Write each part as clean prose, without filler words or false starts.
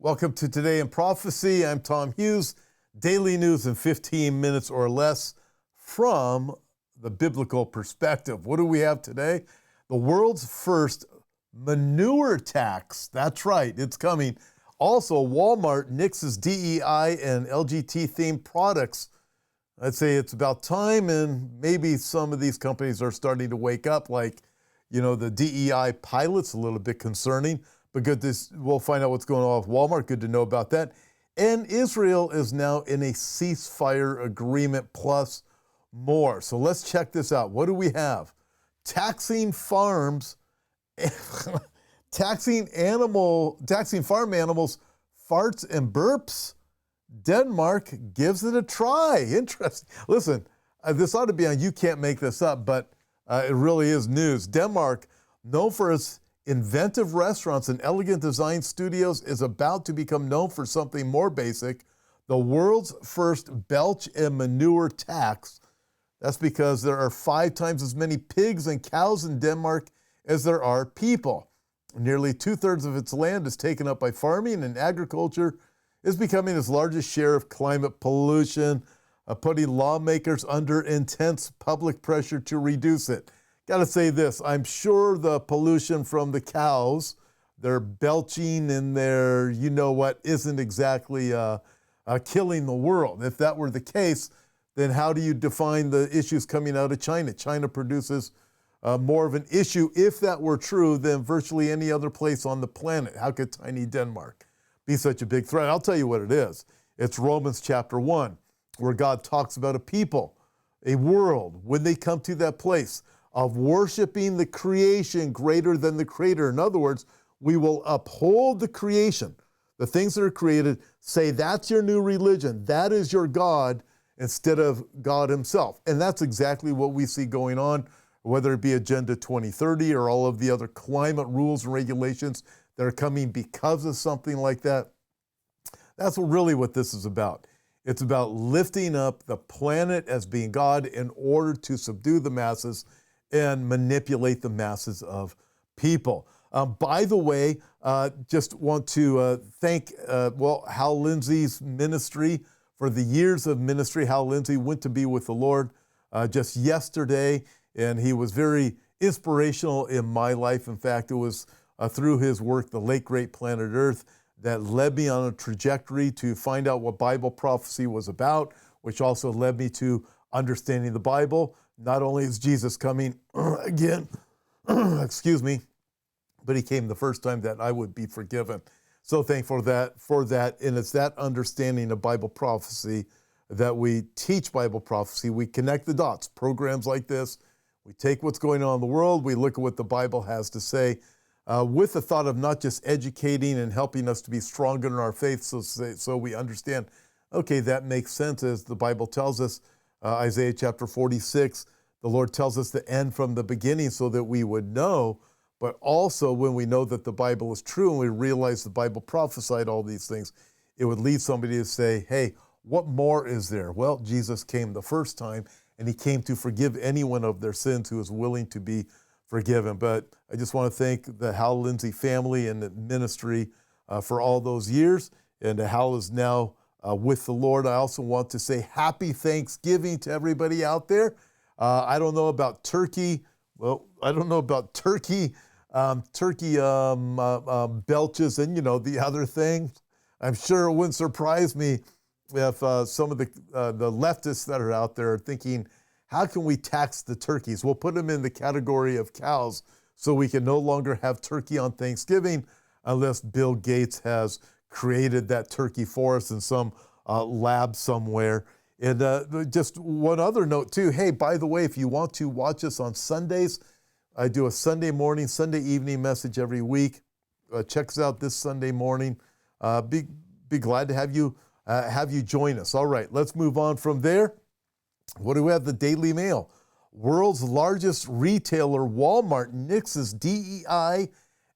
Welcome to Today in Prophecy. I'm Tom Hughes. Daily news in 15 minutes or less from the biblical perspective. What do we have today? The world's first manure tax. That's right, it's coming. Also, Walmart nixes DEI and LGBT-themed products. I'd say it's about time, and maybe some of these companies are starting to wake up, like, the DEI pilot's a little bit concerning. But good, we'll find out what's going on with Walmart. Good to know about that. And Israel is now in a ceasefire agreement plus more. So let's check this out. What do we have? Taxing farms, taxing farm animals, farts and burps. Denmark gives it a try. Interesting. Listen, this ought to be on You Can't Make This Up, but it really is news. Denmark, known for its inventive restaurants and elegant design studios, is about to become known for something more basic, the world's first belch and manure tax. That's because there are 5 times as many pigs and cows in Denmark as there are people. Nearly 2/3 of its land is taken up by farming, and agriculture is becoming its largest share of climate pollution, putting lawmakers under intense public pressure to reduce it. Got to say this, I'm sure the pollution from the cows, their belching and their isn't exactly killing the world. If that were the case, then how do you define the issues coming out of China? China produces more of an issue, if that were true, than virtually any other place on the planet. How could tiny Denmark be such a big threat? I'll tell you what it is. It's Romans chapter 1, where God talks about a people, a world, when they come to that place of worshiping the creation greater than the creator. In other words, we will uphold the creation, the things that are created, say that's your new religion, that is your God, instead of God himself. And that's exactly what we see going on, whether it be Agenda 2030 or all of the other climate rules and regulations that are coming because of something like that. That's really what this is about. It's about lifting up the planet as being God in order to subdue the masses and manipulate the masses of people. By the way, just want to thank Hal Lindsey's ministry for the years of ministry. Hal Lindsey went to be with the Lord just yesterday, and he was very inspirational in my life. In fact, it was through his work, The Late Great Planet Earth, that led me on a trajectory to find out what Bible prophecy was about, which also led me to understanding the Bible. Not only is Jesus coming again, excuse me, but he came the first time that I would be forgiven. So thankful for that. And it's that understanding of Bible prophecy that we teach Bible prophecy. We connect the dots. Programs like this, we take what's going on in the world, we look at what the Bible has to say, with the thought of not just educating and helping us to be stronger in our faith, so we understand, okay, that makes sense as the Bible tells us. Isaiah chapter 46, the Lord tells us the end from the beginning so that we would know, but also when we know that the Bible is true and we realize the Bible prophesied all these things, it would lead somebody to say, hey, what more is there? Well, Jesus came the first time, and he came to forgive anyone of their sins who is willing to be forgiven. But I just want to thank the Hal Lindsey family and the ministry for all those years, and Hal is now with the Lord. I also want to say happy Thanksgiving to everybody out there. I don't know about turkey. Well, I don't know about turkey belches and, the other thing. I'm sure it wouldn't surprise me if some of the leftists that are out there are thinking, how can we tax the turkeys? We'll put them in the category of cows so we can no longer have turkey on Thanksgiving unless Bill Gates has created that turkey for us in some lab somewhere. And just one other note too, hey, by the way, if you want to watch us on Sundays, I do a Sunday morning, Sunday evening message every week. Check us out this Sunday morning. Be glad to have you join us. All right, let's move on from there. What do we have? The Daily Mail. World's largest retailer, Walmart, nixes DEI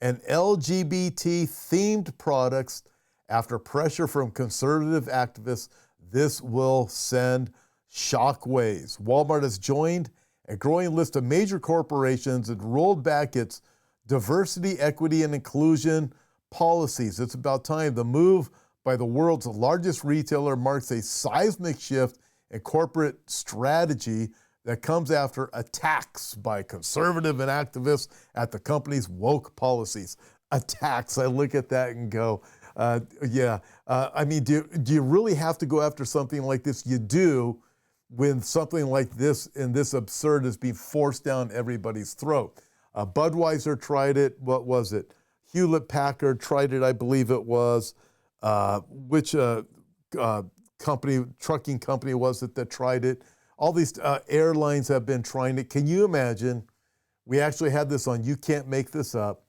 and LGBT-themed products after pressure from conservative activists. This will send shockwaves. Walmart has joined a growing list of major corporations and rolled back its diversity, equity, and inclusion policies. It's about time. The move by the world's largest retailer marks a seismic shift in corporate strategy that comes after attacks by conservative and activists at the company's woke policies. Attacks. I look at that and go, I mean, do you really have to go after something like this? You do, when something like this and this absurd is being forced down everybody's throat. Budweiser tried it. What was it? Hewlett Packard tried it, I believe it was. Which trucking company was it that tried it? All these airlines have been trying it. Can you imagine? We actually had this on You Can't Make This Up.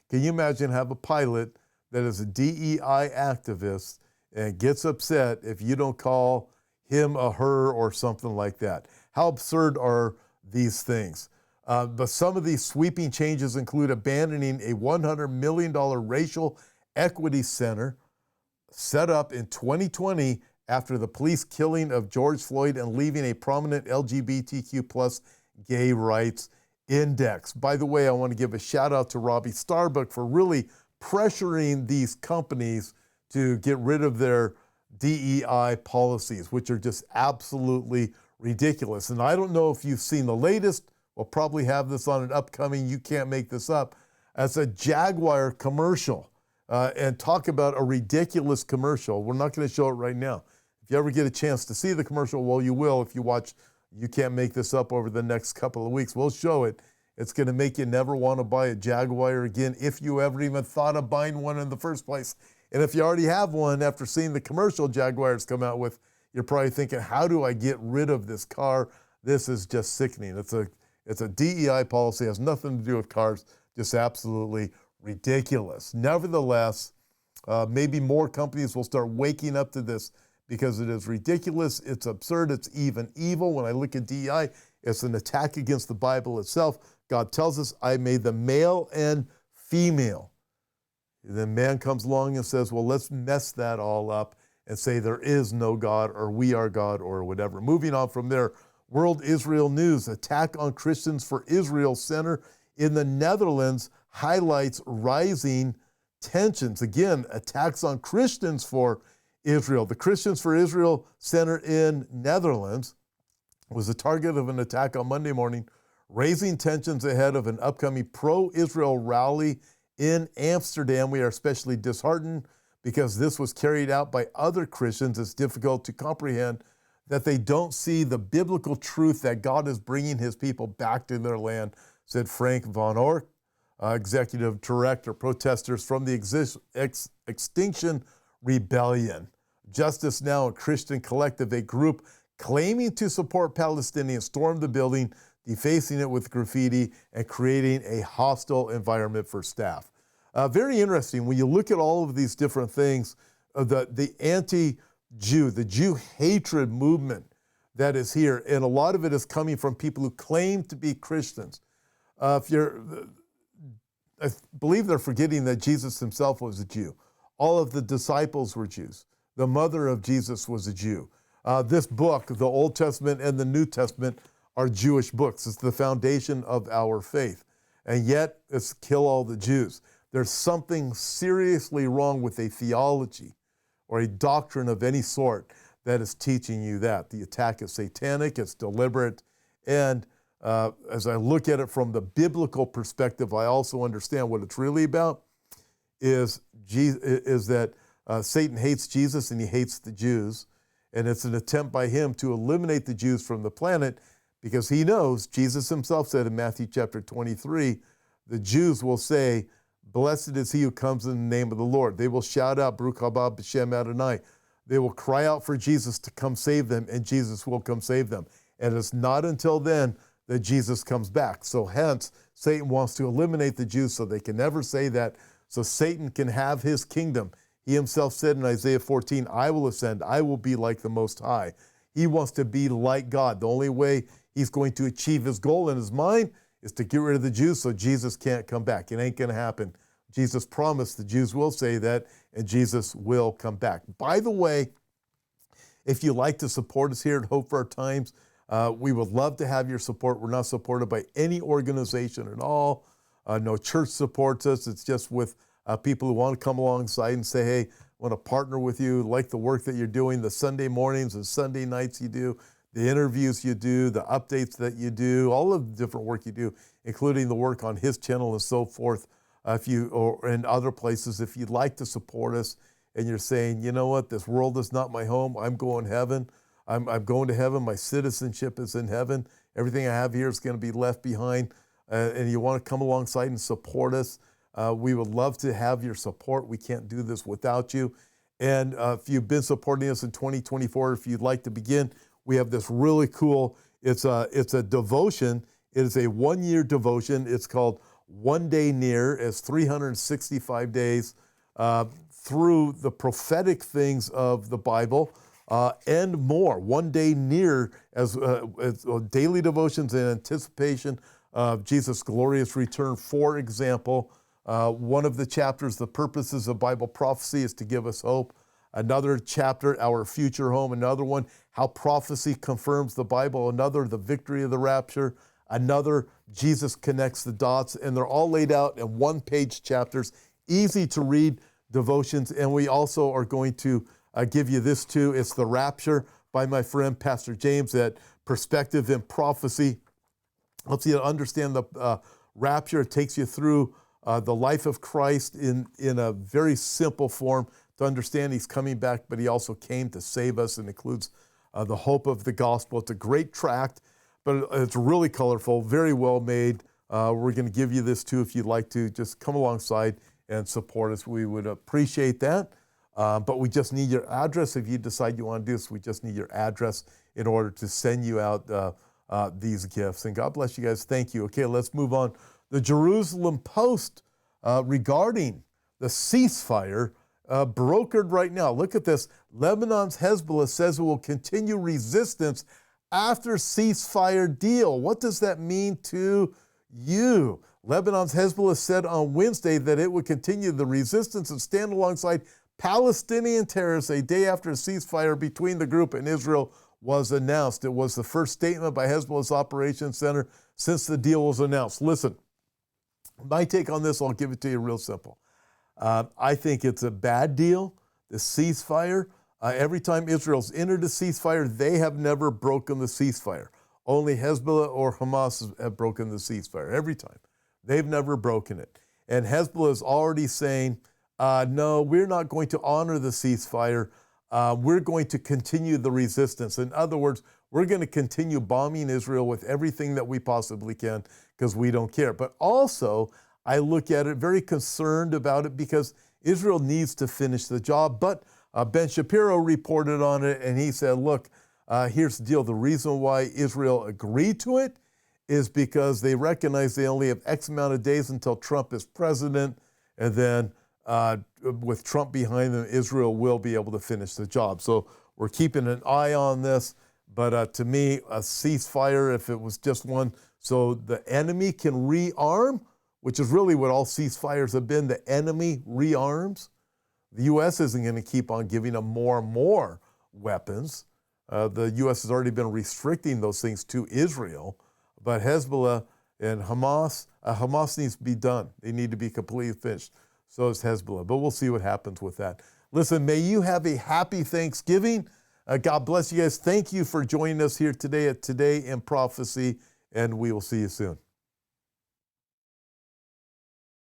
Can you imagine have a pilot that is a DEI activist and gets upset if you don't call him a her or something like that? How absurd are these things? But some of these sweeping changes include abandoning a $100 million racial equity center set up in 2020 after the police killing of George Floyd and leaving a prominent LGBTQ plus gay rights index. By the way, I want to give a shout out to Robbie Starbuck for really pressuring these companies to get rid of their DEI policies, which are just absolutely ridiculous. And I don't know if you've seen the latest. We'll probably have this on an upcoming You Can't Make This Up. As a Jaguar commercial. And talk about a ridiculous commercial. We're not going to show it right now. If you ever get a chance to see the commercial, well, you will if you watch You Can't Make This Up over the next couple of weeks. We'll show it. It's going to make you never want to buy a Jaguar again if you ever even thought of buying one in the first place. And if you already have one after seeing the commercial Jaguars come out with, you're probably thinking, how do I get rid of this car? This is just sickening. It's a DEI policy. It has nothing to do with cars. Just absolutely ridiculous. Nevertheless, maybe more companies will start waking up to this because it is ridiculous, it's absurd, it's even evil. When I look at DEI, it's an attack against the Bible itself. God tells us, I made them male and female. And then man comes along and says, well, let's mess that all up and say there is no God or we are God or whatever. Moving on from there, World Israel News, attack on Christians for Israel Center in the Netherlands highlights rising tensions. Again, attacks on Christians for Israel. The Christians for Israel Center in Netherlands was the target of an attack on Monday morning, raising tensions ahead of an upcoming pro-Israel rally in Amsterdam. We are especially disheartened because this was carried out by other Christians. It's difficult to comprehend that they don't see the biblical truth that God is bringing his people back to their land, said Frank Van Ork, executive director. Protesters from the Extinction Rebellion, Justice Now, a Christian collective, a group claiming to support Palestinians, stormed the building, defacing it with graffiti and creating a hostile environment for staff. Very interesting. When you look at all of these different things, the anti-Jew, the Jew hatred movement that is here, and a lot of it is coming from people who claim to be Christians. I believe they're forgetting that Jesus himself was a Jew. All of the disciples were Jews. The mother of Jesus was a Jew. This book, the Old Testament and the New Testament, are Jewish books. It's the foundation of our faith. And yet, it's kill all the Jews. There's something seriously wrong with a theology or a doctrine of any sort that is teaching you that. The attack is satanic, it's deliberate, and as I look at it from the biblical perspective, I also understand what it's really about is that Satan hates Jesus and he hates the Jews, and it's an attempt by him to eliminate the Jews from the planet because he knows, Jesus himself said in Matthew chapter 23, the Jews will say, blessed is he who comes in the name of the Lord. They will shout out, Baruch haba b'shem Adonai. They will cry out for Jesus to come save them, and Jesus will come save them. And it's not until then that Jesus comes back. So hence, Satan wants to eliminate the Jews so they can never say that, so Satan can have his kingdom. He himself said in Isaiah 14, I will ascend, I will be like the Most High. He wants to be like God. The only way he's going to achieve his goal in his mind is to get rid of the Jews so Jesus can't come back. It ain't going to happen. Jesus promised the Jews will say that, and Jesus will come back. By the way, if you'd like to support us here at Hope for Our Times, we would love to have your support. We're not supported by any organization at all. No church supports us. It's just with people who want to come alongside and say, hey, I want to partner with you, like the work that you're doing, the Sunday mornings and Sunday nights you do, the interviews you do, the updates that you do, all of the different work you do, including the work on his channel and so forth, or in other places. If you'd like to support us and you're saying, you know what, this world is not my home, I'm going to heaven, I'm going to heaven, my citizenship is in heaven, everything I have here is going to be left behind, and you want to come alongside and support us, we would love to have your support. We can't do this without you. And if you've been supporting us in 2024, if you'd like to begin, we have this really cool, it's a devotion. It is a 1-year devotion. It's called One Day Near. It's 365 days through the prophetic things of the Bible and more. One Day Near as daily devotions in anticipation of Jesus' glorious return. For example, one of the chapters, the purposes of Bible prophecy, is to give us hope. Another chapter, our future home. Another one, how prophecy confirms the Bible. Another, the victory of the rapture. Another, Jesus connects the dots. And they're all laid out in one-page chapters, easy to read devotions. And we also are going to give you this too. It's The Rapture by my friend Pastor James at Perspective in Prophecy. Helps you to understand the rapture. It takes you through the life of Christ in a very simple form to understand he's coming back, but he also came to save us, and includes the hope of the gospel. It's a great tract, but it's really colorful, very well made. We're going to give you this too if you'd like to. Just come alongside and support us. We would appreciate that. But we just need your address. If you decide you want to do this, we just need your address in order to send you out these gifts. And God bless you guys. Thank you. Okay, let's move on. The Jerusalem Post regarding the ceasefire brokered right now. Look at this. Lebanon's Hezbollah says it will continue resistance after ceasefire deal. What does that mean to you? Lebanon's Hezbollah said on Wednesday that it would continue the resistance and stand alongside Palestinian terrorists a day after a ceasefire between the group and Israel was announced. It was the first statement by Hezbollah's operations center since the deal was announced. Listen, my take on this, I'll give it to you real simple. I think it's a bad deal, the ceasefire. Every time Israel's entered a ceasefire, they have never broken the ceasefire. Only Hezbollah or Hamas have broken the ceasefire every time. They've never broken it. And Hezbollah is already saying, no, we're not going to honor the ceasefire. We're going to continue the resistance. In other words, we're going to continue bombing Israel with everything that we possibly can because we don't care. But also, I look at it very concerned about it because Israel needs to finish the job. But Ben Shapiro reported on it, and he said, look, here's the deal. The reason why Israel agreed to it is because they recognize they only have X amount of days until Trump is president, and then with Trump behind them, Israel will be able to finish the job. So we're keeping an eye on this. But to me, a ceasefire, if it was just one, so the enemy can rearm, which is really what all ceasefires have been, the enemy rearms. The U.S. isn't going to keep on giving them more and more weapons. The U.S. has already been restricting those things to Israel. But Hezbollah and Hamas, Hamas needs to be done. They need to be completely finished. So is Hezbollah. But we'll see what happens with that. Listen, may you have a happy Thanksgiving. God bless you guys. Thank you for joining us here today at Today in Prophecy, and we will see you soon.